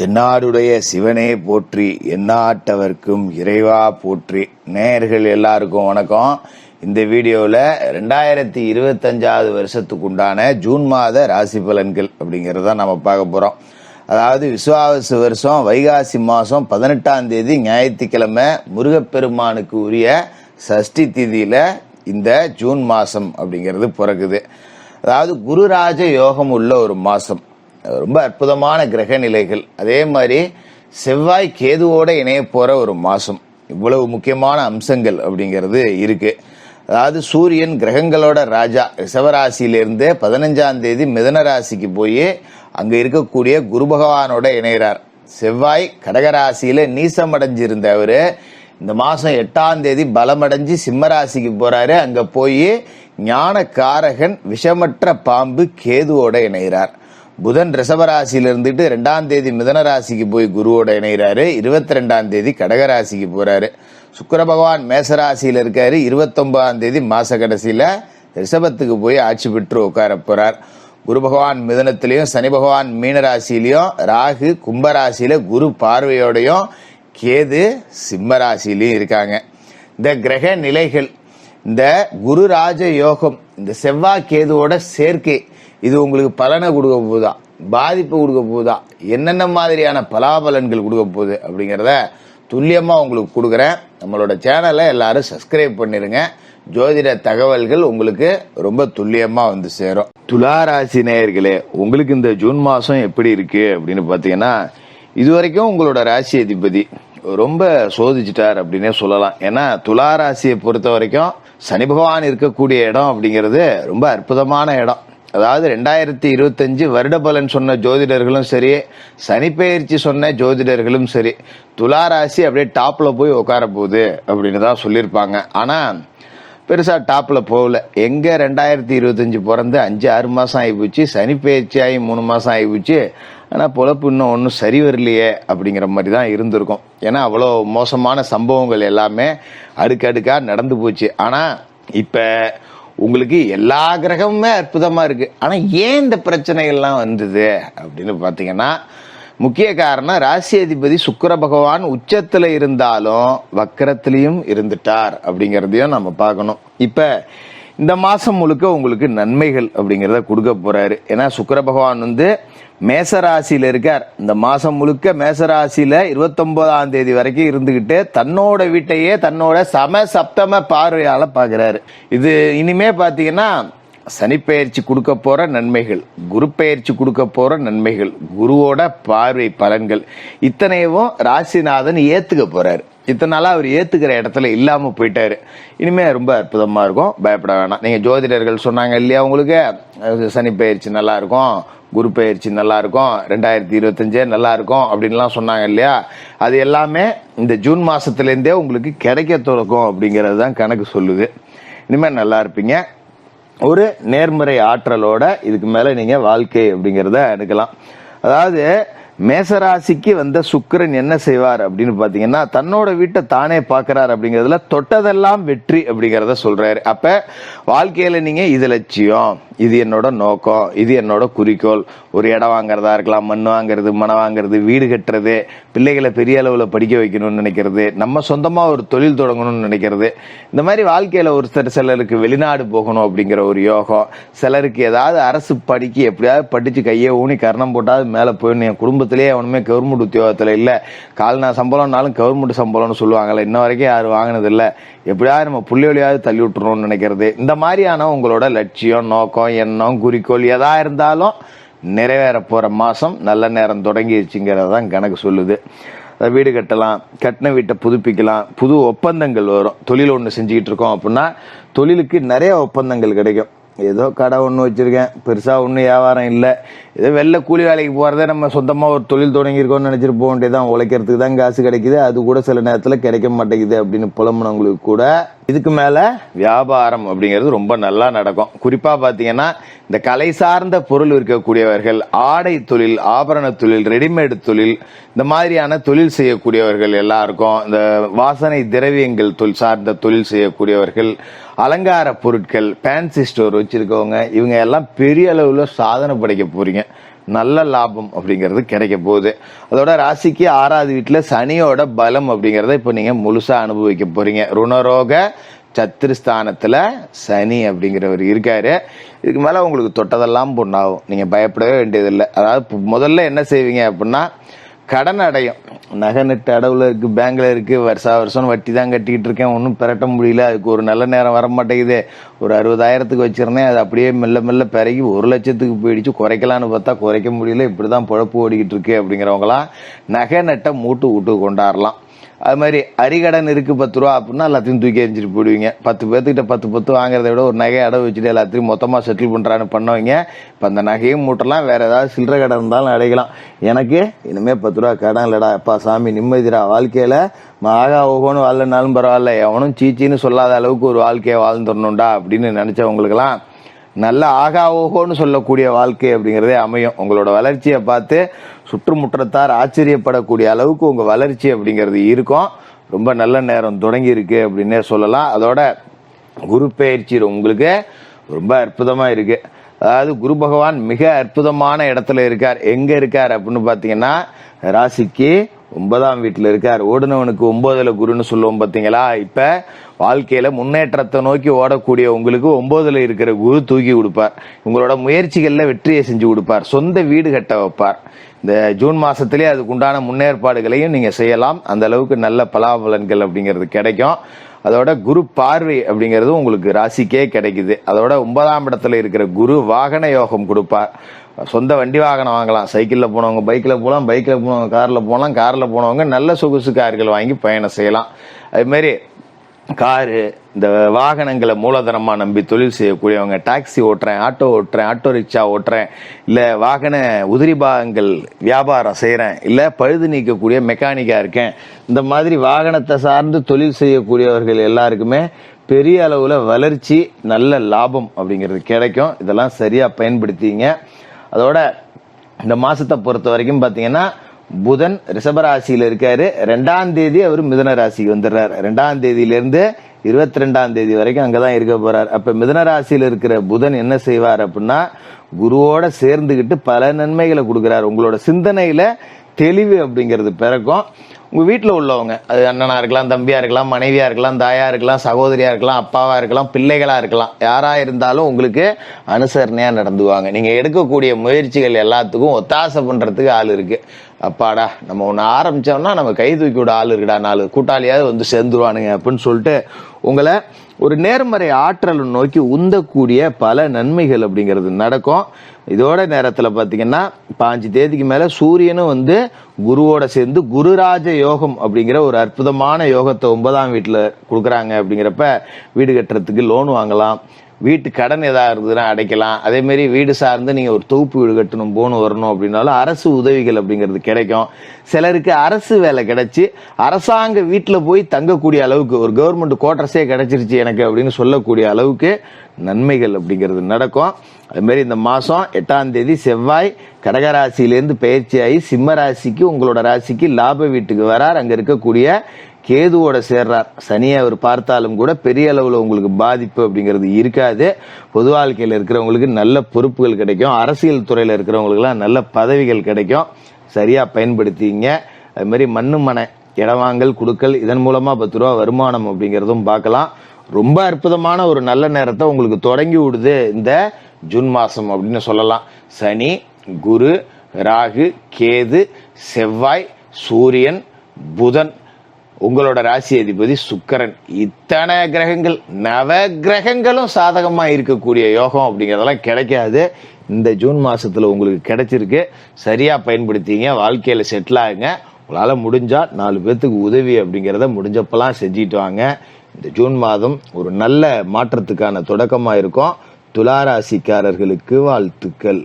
தென்னாடுடைய சிவனே போற்றி, எந்நாட்டவர்க்கும் இறைவா போற்றி. நேயர்கள் எல்லாருக்கும் வணக்கம். இந்த வீடியோவில் 2025 வருஷத்துக்கு உண்டான ஜூன் மாத ராசி பலன்கள் அப்படிங்கிறத நம்ம பார்க்க போகிறோம். அதாவது விசுவாவசு வருஷம் வைகாசி மாதம் 18ஆம் தேதி ஞாயிற்றுக்கிழமை முருகப்பெருமானுக்கு உரிய சஷ்டி திதியில் இந்த ஜூன் மாதம் அப்படிங்கிறது பிறகுது. அதாவது குருராஜ யோகம் உள்ள ஒரு மாதம், ரொம்ப அற்புதமான கிரக நிலைகள், அதே மாதிரி செவ்வாய் கேதுவோட இணைய போற ஒரு மாசம். இவ்வளவு முக்கியமான அம்சங்கள் அப்படிங்கிறது இருக்கு. அதாவது சூரியன் கிரகங்களோட ராஜா ரிஷபராசியிலிருந்து 15ஆம் தேதி மிதன ராசிக்கு போய் அங்க இருக்கக்கூடிய குரு பகவானோட இணைகிறார். செவ்வாய் கடகராசியில நீசமடைஞ்சிருந்த அவரு இந்த மாசம் 8ஆம் தேதி பலமடைஞ்சு சிம்மராசிக்கு போறாரு. அங்க போய் ஞான காரகன் விஷமற்ற பாம்பு கேதுவோட இணைகிறார். புதன் ரிஷபராசியில இருந்துட்டு 2ஆம் தேதி மிதன ராசிக்கு போய் குருவோட இணைகிறாரு. 22ஆம் தேதி கடகராசிக்கு போறாரு. சுக்கிர பகவான் மேசராசியில இருக்காரு. 29ஆம் தேதி மாச கடைசியில ரிஷபத்துக்கு போய் ஆட்சி பெற்று உட்கார போறார். குரு பகவான் மிதனத்திலையும் சனி பகவான் மீனராசிலையும் ராகு கும்பராசியில குரு பார்வையோடையும் கேது சிம்மராசிலையும் இருக்காங்க. இந்த கிரக நிலைகள், இந்த குரு ராஜ யோகம், இந்த செவ்வாய் கேதுவோட சேர்க்கை, இது உங்களுக்கு பலனை கொடுக்க போகுதா, பாதிப்பு கொடுக்க போகுதா, என்னென்ன மாதிரியான பலாபலன்கள் கொடுக்க போகுது அப்படிங்கிறத துல்லியமா உங்களுக்கு கொடுக்குறேன். நம்மளோட சேனலை எல்லாரும் சப்ஸ்கிரைப் பண்ணிருங்க. ஜோதிட தகவல்கள் உங்களுக்கு ரொம்ப துல்லியமா வந்து சேரும். துளாராசி நேயர்களே, உங்களுக்கு இந்த ஜூன் மாசம் எப்படி இருக்கு அப்படின்னு பாத்தீங்கன்னா, இதுவரைக்கும் உங்களோட ராசி அதிபதி ரொம்ப சோதிச்சிட்டார் அப்படின்னே சொல்லலாம். ஏன்னா துளாராசியை பொறுத்த வரைக்கும் சனி பகவான் இருக்கக்கூடிய இடம் அப்படிங்கிறது ரொம்ப அற்புதமான இடம். அதாவது 2025 வருட பலன் சொன்ன ஜோதிடர்களும் சரி, சனி பெயர்ச்சி சொன்ன ஜோதிடர்களும் சரி, துளாராசி அப்படியே டாப்ல போய் உட்கார போகுது அப்படின்னு தான் சொல்லியிருப்பாங்க. ஆனா பெருசா டாப்ல போகல. எங்க 2025 பிறந்து 5-6 மாசம் ஆகிப்போச்சு, சனி பெயர்ச்சி ஆகி 3 மாசம் ஆகிப்போச்சு. ஆனா பொழப்பு இன்னும் ஒன்றும் சரி வரலையே அப்படிங்கிற மாதிரி தான் இருந்திருக்கும். ஏன்னா அவ்வளோ மோசமான சம்பவங்கள் எல்லாமே அடுக்கடுக்கா நடந்து போச்சு. ஆனா இப்ப உங்களுக்கு எல்லா கிரகமுமே அற்புதமா இருக்கு. ஆனா ஏன் இந்த பிரச்சனைகள்லாம் வந்தது அப்படின்னு பாத்தீங்கன்னா, முக்கிய காரணம் ராசி அதிபதி சுக்கிர பகவான் உச்சத்துல இருந்தாலும் வக்கரத்திலையும் இருந்துட்டார் அப்படிங்கறதையும் நம்ம பார்க்கணும். இப்ப இந்த மாசம் முழுக்க உங்களுக்கு நன்மைகள் அப்படிங்கறத கொடுக்க போறாரு. ஏன்னா சுக்கிர பகவான் மேசராசியில இருக்கார். இந்த மாசம் முழுக்க மேசராசியில 29ஆம் தேதி வரைக்கும் இருந்துகிட்டு தன்னோட வீட்டையே தன்னோட சம சப்தம பார்வையால பாக்குறாரு. இது இனிமே பாத்தீங்கன்னா சனி பெயர்ச்சி கொடுக்க போற நன்மைகள், குரு பெயர்ச்சி கொடுக்க போற நன்மைகள், குருவோட பார்வை பலன்கள் இத்தனையும் ராசிநாதன் ஏத்துக்க போறாரு. இத்தனை நாளா அவர் ஏத்துக்கிற இடத்துல இல்லாம போயிட்டாரு. இனிமே ரொம்ப அற்புதமா இருக்கும், பயப்பட வேணாம். நீங்க ஜோதிடர்கள் சொன்னாங்க இல்லையா, உங்களுக்கு சனி பெயர்ச்சி நல்லா இருக்கும், குரு பெயர்ச்சி நல்லா இருக்கும், 2025 நல்லா இருக்கும் அப்படின்லாம் சொன்னாங்க இல்லையா, அது எல்லாமே இந்த ஜூன் மாசத்துல இருந்தே உங்களுக்கு கிடைக்க தொடக்கும் அப்படிங்கறது தான் கணக்கு சொல்லுது. இனிமே நல்லா இருப்பீங்க. ஒரு நேர்மறை ஆற்றலோட இதுக்கு மேல நீங்க வாழ்க்கை அப்படிங்கறத எடுக்கலாம். அதாவது மேசராசிக்கு வந்த சுக்கிரன் என்ன செய்வார் அப்படின்னு பாத்தீங்கன்னா, தன்னோட வீட்டை தானே பாக்குறாரு அப்படிங்கறதுல தொட்டதெல்லாம் வெற்றி அப்படிங்கறத சொல்றாரு. அப்ப வாழ்க்கையில நீங்க இது லட்சியம், இது என்னோட நோக்கம், இது என்னோட குறிக்கோள், ஒரு இடம் வாங்குறதா இருக்கலாம், மண் வாங்குறது, மனை வாங்குறது, வீடு கட்டுறது, பிள்ளைகளை பெரிய அளவுல படிக்க வைக்கணும்னு நினைக்கிறது, நம்ம சொந்தமா ஒரு தொழில் தொடங்கணும்னு நினைக்கிறது, இந்த மாதிரி வாழ்க்கையில ஒரு சிலருக்கு வெளிநாடு போகணும் அப்படிங்கிற ஒரு யோகம், சிலருக்கு ஏதாவது அரசு படிக்க எப்படியாவது படிச்சு கையை ஊனி கர்ணம் போட்டாவது மேல போயிடணும், என் குடும்பத்திலேயே அவனுமே கவர்மெண்ட் உத்தியோகத்துல இல்ல, கால்னா சம்பளம்னாலும் கவர்மெண்ட் சம்பளம்னு சொல்லுவாங்கல்ல, இன்ன வரைக்கும் யாரும் வாங்கினது இல்ல, எப்படியாவது நம்ம புள்ளியொலியாவது தள்ளி விட்டுறோம்னு நினைக்கிறது, இந்த மாதிரியான உங்களோட லட்சியம், நோக்கம், எண்ணம், குறிக்கோள் எதா இருந்தாலும் நிறைவேற போற மாசம் நல்ல நேரம் தொடங்கிடுச்சுங்கிறதான் கணக்கு சொல்லுது. வீடு கட்டலாம், கட்டின வீட்டை புதுப்பிக்கலாம், புது ஒப்பந்தங்கள் வரும். தொழில் ஒன்று செஞ்சுக்கிட்டு இருக்கோம் அப்படின்னா தொழிலுக்கு நிறைய ஒப்பந்தங்கள் கிடைக்கும். ஏதோ கடை ஒன்று வச்சிருக்கேன், பெருசா ஒன்றும் வியாபாரம் இல்லை, ஏதோ வெளில கூலி வேலைக்கு போறதே நம்ம சொந்தமா ஒரு தொழில் தொடங்கியிருக்கோம்னு நினைச்சிட்டு போக வேண்டியதான், உழைக்கிறதுக்கு தான் காசு கிடைக்குது, அது கூட சில நேரத்துல கிடைக்க மாட்டேங்குது அப்படின்னு புலம்புனவங்களுக்கு கூட இதுக்கு மேல வியாபாரம் அப்படிங்கிறது ரொம்ப நல்லா நடக்கும். குறிப்பா பாத்தீங்கன்னா இந்த கலை சார்ந்த பொருள் இருக்கக்கூடியவர்கள், ஆடை தொழில், ஆபரண தொழில், ரெடிமேடு தொழில், இந்த மாதிரியான தொழில் செய்யக்கூடியவர்கள் எல்லாருக்கும், இந்த வாசனை திரவியங்கள் தொழில் சார்ந்த தொழில் செய்யக்கூடியவர்கள், அலங்கார பொருட்கள், ஃபேன்சி ஸ்டோர் வச்சிருக்கவங்க, இவங்க எல்லாம் பெரிய அளவுல சாதனை படைக்க போறீங்க. நல்ல லாபம் அப்படிங்கிறது கிடைக்க போகுது. அதோட ராசிக்கு 6வது வீட்டுல சனியோட பலம் அப்படிங்கறத இப்ப நீங்க முழுசா அனுபவிக்க போறீங்க. ருணரோக சத்துருஸ்தானத்துல சனி அப்படிங்கிறவர் இருக்காரு. இதுக்கு மேல உங்களுக்கு தொட்டதெல்லாம் பொண்ணாகும், நீங்க பயப்படவே வேண்டியதில்லை. அதாவது முதல்ல என்ன செய்வீங்க அப்படின்னா, கடன் அடையும். நகை நட்டு அடவுல இருக்கு, பேங்க்ல இருக்கு, வருஷம் வட்டி தான் கட்டிக்கிட்டு இருக்கேன், ஒன்றும் பெரட்ட முடியல, அதுக்கு ஒரு நல்ல நேரம் வர மாட்டேங்குது, ஒரு 60,000க்கு வச்சிருந்தேன், அது அப்படியே மெல்ல மெல்ல பிறகி 1,00,000க்கு போயிடுச்சு, குறைக்கலான்னு பார்த்தா குறைக்க முடியல, இப்படிதான் பொழப்பு ஓடிக்கிட்டு இருக்கு அப்படிங்கிறவங்களாம் நகை நட்டை மூட்டு கொண்டாடலாம். அது மாதிரி அரிகடன் இருக்கு 10 ரூபா அப்படின்னா எல்லாத்தையும் தூக்கி எரிஞ்சிட்டு போயிடுவீங்க. 10 பேர்த்துக்கிட்ட 10 வாங்குறத விட ஒரு நகையை அடவு வச்சுட்டு எல்லாத்தையும் மொத்தமா செட்டில் பண்றான்னு பண்ணுவீங்க. இப்ப அந்த நகையும் மூட்டலாம், வேற ஏதாவது சில்லறை கடன் இருந்தாலும் அடைக்கலாம். எனக்கு இனிமே 10 ரூபா கடன் இல்லடா, அப்பா சாமி நிம்மதிரா, வாழ்க்கையில ஆகா ஓகோன்னு வாழனாலும் பரவாயில்ல, எவனும் சீச்சின்னு சொல்லாத அளவுக்கு ஒரு வாழ்க்கையை வாழ்ந்துடணும்டா அப்படின்னு நினைச்சவங்களுக்கெல்லாம் நல்ல ஆகா ஓகோன்னு சொல்லக்கூடிய வாழ்க்கை அப்படிங்கிறதே அமையும். உங்களோட வளர்ச்சியை பார்த்து சுற்றுமுற்றத்தார் ஆச்சரியப்படக்கூடிய அளவுக்கு உங்க வளர்ச்சி அப்படிங்கிறது இருக்கும். ரொம்ப நல்ல நேரம் தொடங்கி இருக்கு அப்படின்னே சொல்லலாம். அதோட குரு பெயர்ச்சி உங்களுக்கு ரொம்ப அற்புதமா இருக்கு. அதாவது குரு பகவான் மிக அற்புதமான இடத்துல இருக்கார். எங்க இருக்கார் அப்படின்னு பாத்தீங்கன்னா, ராசிக்கு 9ஆம் வீட்டுல இருக்கார். ஓடுனவனுக்கு 9ல குருன்னு சொல்லுவோம் பாத்தீங்களா. இப்ப வாழ்க்கையில முன்னேற்றத்தை நோக்கி ஓடக்கூடிய உங்களுக்கு 9ல இருக்கிற குரு தூக்கி கொடுப்பார். உங்களோட முயற்சிகள்ல வெற்றியை செஞ்சு கொடுப்பார். சொந்த வீடு கட்ட வைப்பார். இந்த ஜூன் மாசத்திலே அதுக்கு உண்டான முன்னேற்பாடுகளையும் நீங்க செய்யலாம். அந்த அளவுக்கு நல்ல பலாபலன்கள் அப்படிங்கிறது கிடைக்கும். அதோட குரு பார்வை அப்படிங்கிறது உங்களுக்கு ராசிக்கே கிடைக்குது. அதோட 9ஆம் இடத்துல இருக்கிற குரு வாகன யோகம் கொடுப்பார். சொந்த வண்டி வாகனம் வாங்கலாம். சைக்கிள்ல போனவங்க பைக்ல போகலாம், பைக்ல போனவங்க கார்ல போகலாம், கார்ல போனவங்க நல்ல சொகுசு கார்கள் வாங்கி பயணம் செய்யலாம். அது மாதிரி காரு, இந்த வாகனங்களை மூலதனமா நம்பி தொழில் செய்யக்கூடியவங்க, டாக்ஸி ஓட்டுறேன், ஆட்டோ ரிக்ஷா ஓட்டுறேன், இல்ல வாகன உதிரி பாகங்கள் வியாபாரம் செய்யறேன், இல்ல பழுது நீக்கக்கூடிய மெக்கானிக்கா இருக்கேன், இந்த மாதிரி வாகனத்தை சார்ந்து தொழில் செய்யக்கூடியவர்கள் எல்லாருக்குமே பெரிய அளவுல வளர்ச்சி, நல்ல லாபம் அப்படிங்கிறது கிடைக்கும். இதெல்லாம் சரியா பயன்படுத்திங்க. அதோட இந்த மாசத்தை பொறுத்த வரைக்கும் பாத்தீங்கன்னா, புதன் ரிஷபராசியில இருக்காரு. 2ஆம் தேதி அவர் மிதுன ராசிக்கு வந்துடுறாரு. 2ஆம் தேதியிலிருந்து 22ஆம் தேதி வரைக்கும் அங்கதான் இருக்க போறார். அப்ப மிதுன ராசியில இருக்கிற புதன் என்ன செய்வார் அப்படின்னா, குருவோட சேர்ந்துகிட்டு பல நன்மைகளை கொடுக்கிறார். உங்களோட சிந்தனையில தெளிவு அப்படிங்கிறது பிறக்கும். உங்க வீட்டுல உள்ளவங்க, அது அண்ணனா இருக்கலாம், தம்பியா இருக்கலாம், மனைவியா இருக்கலாம், தாயா இருக்கலாம், சகோதரியா இருக்கலாம், அப்பாவா இருக்கலாம், பிள்ளைகளா இருக்கலாம், யாரா இருந்தாலும் உங்களுக்கு அனுசரணையா நடந்துவாங்க. நீங்க எடுக்கக்கூடிய முயற்சிகள் எல்லாத்துக்கும் ஒத்தாசை பண்றதுக்கு ஆள் இருக்கு. அப்பாடா, நம்ம ஒண்ணு ஆரம்பிச்சோம்னா நம்ம கை தூக்கி விட ஆள் இருக்குடா, 4 கூட்டாளியாவது வந்து சேர்ந்துருவானுங்க அப்படின்னு சொல்லிட்டு உங்களை ஒரு நேர்மறை ஆற்றல் நோக்கி உந்தக்கூடிய பல நன்மைகள் அப்படிங்கிறது நடக்கும். இதோட நேரத்துல பாத்தீங்கன்னா 5 தேதிக்கு மேல சூரியனும் வந்து குருவோட சேர்ந்து குருராஜ யோகம் அப்படிங்கிற ஒரு அற்புதமான யோகத்தை 9ஆம் வீட்டுல கொடுக்குறாங்க. அப்படிங்கிறப்ப வீடு கட்டுறதுக்கு லோன் வாங்கலாம், வீட்டு கடன் ஏதாவது இருந்ததுன்னா அடைக்கலாம். அதே மாதிரி வீடு சார்ந்து நீங்க ஒரு தொகுப்பு வீடு கட்டணும், போன் வரணும் அப்படின்னாலும் அரசு உதவிகள் அப்படிங்கிறது கிடைக்கும். சிலருக்கு அரசு வேலை கிடைச்சி அரசாங்க வீட்டுல போய் தங்கக்கூடிய அளவுக்கு ஒரு கவர்மெண்ட் குவார்டர்ஸே கிடைச்சிருச்சு எனக்கு அப்படின்னு சொல்லக்கூடிய அளவுக்கு நன்மைகள் அப்படிங்கிறது நடக்கும். அது மாதிரி இந்த மாசம் 8ஆம் தேதி செவ்வாய் கடகராசியிலேருந்து பயிற்சியாகி சிம்ம ராசிக்கு, உங்களோட ராசிக்கு லாப வீட்டுக்கு வரார். அங்க இருக்கக்கூடிய கேதுவோட சேர்றார். சனியை அவர் பார்த்தாலும் கூட பெரிய அளவுல உங்களுக்கு பாதிப்பு அப்படிங்கிறது இருக்காது. பொது வாழ்க்கையில இருக்கிறவங்களுக்கு நல்ல பொறுப்புகள் கிடைக்கும். அரசியல் துறையில இருக்கிறவங்களுக்கு எல்லாம் நல்ல பதவிகள் கிடைக்கும். சரியா பயன்படுத்திங்க. அது மாதிரி மண்ணு மனை இடவாங்கல் குடுக்கல் இதன் மூலமா 10 ரூபா வருமானம் அப்படிங்கிறதும் பார்க்கலாம். ரொம்ப அற்புதமான ஒரு நல்ல நேரத்தை உங்களுக்கு தொடங்கி விடுது இந்த ஜூன் மாசம் அப்படின்னு சொல்லலாம். சனி, குரு, ராகு, கேது, செவ்வாய், சூரியன், புதன், உங்களோட ராசி அதிபதி சுக்கிரன், இத்தனை கிரகங்கள், நவ கிரகங்களும் சாதகமா இருக்கக்கூடிய யோகம் அப்படிங்கறதெல்லாம் கிடைக்காது. இந்த ஜூன் மாசத்துல உங்களுக்கு கிடைச்சிருக்கு. சரியா பயன்படுத்திங்க, வாழ்க்கையில செட்டில் ஆகுங்க. உங்களால முடிஞ்சா 4 பேர்த்துக்கு உதவி அப்படிங்கிறத முடிஞ்சப்பெல்லாம் செஞ்சிட்டு வாங்க. இந்த ஜூன் மாதம் ஒரு நல்ல மாற்றத்துக்கான தொடக்கமா இருக்கும். துலா ராசிக்காரர்களுக்கு வாழ்த்துக்கள்.